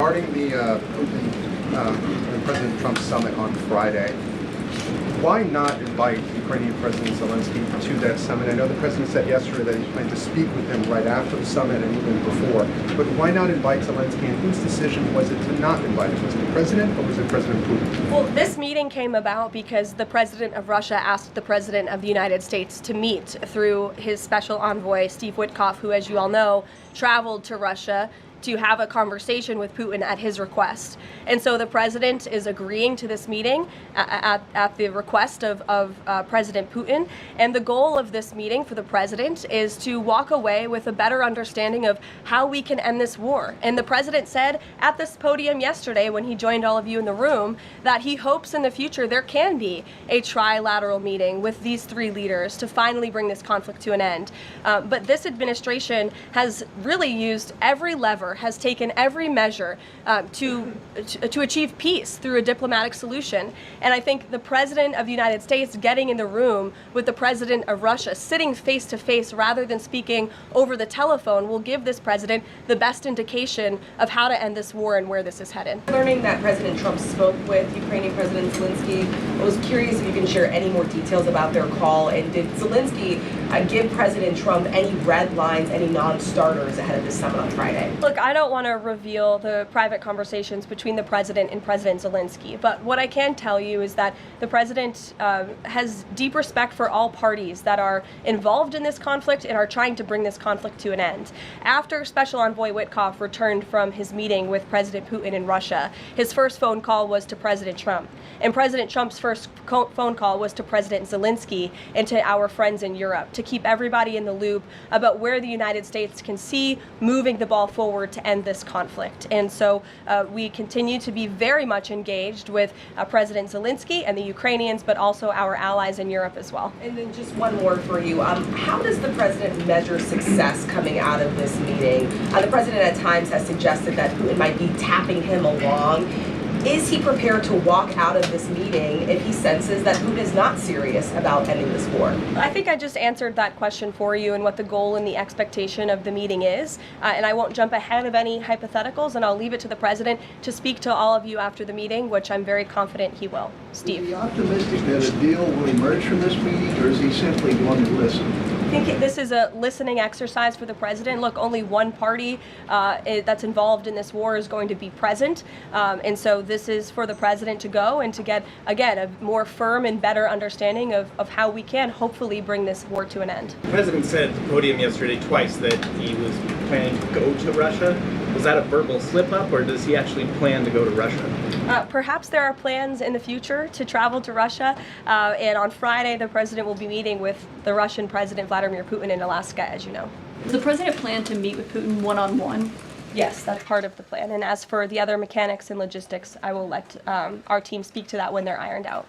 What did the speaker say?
regarding the Putin and President Trump summit on Friday, why not invite Ukrainian President Zelensky to that summit? I know the president said yesterday that he planned to speak with him right after the summit and even before, but why not invite Zelensky, and whose decision was it to not invite him? Was it the president or was it President Putin? Well, this meeting came about because the president of Russia asked the president of the United States to meet through his special envoy, Steve Witkoff, who, as you all know, traveled to Russia to have a conversation with Putin at his request. And so the president is agreeing to this meeting at the request of President Putin. And the goal of this meeting for the president is to walk away with a better understanding of how we can end this war. And the president said at this podium yesterday when he joined all of you in the room that he hopes in the future there can be a trilateral meeting with these three leaders to finally bring this conflict to an end. But this administration has really used every lever, has taken every measure to achieve peace through a diplomatic solution. And I think the President of the United States getting in the room with the President of Russia, sitting face to face rather than speaking over the telephone, will give this president the best indication of how to end this war and where this is headed. Learning that President Trump spoke with Ukrainian President Zelensky, I was curious if you can share any more details about their call, and did Zelensky give President Trump any red lines, any non-starters ahead of this summit on Friday? Look, I don't want to reveal the private conversations between the president and President Zelensky, but what I can tell you is that the president has deep respect for all parties that are involved in this conflict and are trying to bring this conflict to an end. After Special Envoy Witkoff returned from his meeting with President Putin in Russia, his first phone call was to President Trump. And President Trump's first phone call was to President Zelensky and to our friends in Europe to keep everybody in the loop about where the United States can see moving the ball forward to end this conflict. And so we continue to be very much engaged with President Zelensky and the Ukrainians, but also our allies in Europe as well. And then just one more for you. How does the president measure success coming out of this meeting? The president at times has suggested that Putin might be tapping him along. Is he prepared to walk out of this meeting if he senses that Putin is not serious about ending this war? I think I just answered that question for you and what the goal and the expectation of the meeting is. And I won't jump ahead of any hypotheticals, and I'll leave it to the president to speak to all of you after the meeting, which I'm very confident he will. Steve. Is he optimistic that a deal will emerge from this meeting, or is he simply going to listen? I think this is a listening exercise for the president. Look, only one party that's involved in this war is going to be present. And so this is for the president to go and to get, again, a more firm and better understanding of how we can hopefully bring this war to an end. The president said at the podium yesterday twice that he was planning to go to Russia. Was that a verbal slip-up, or does he actually plan to go to Russia? Perhaps there are plans in the future to travel to Russia, and on Friday the president will be meeting with the Russian President Vladimir Putin in Alaska, as you know. Does the president plan to meet with Putin one-on-one? Yes, that's part of the plan, and as for the other mechanics and logistics, I will let our team speak to that when they're ironed out.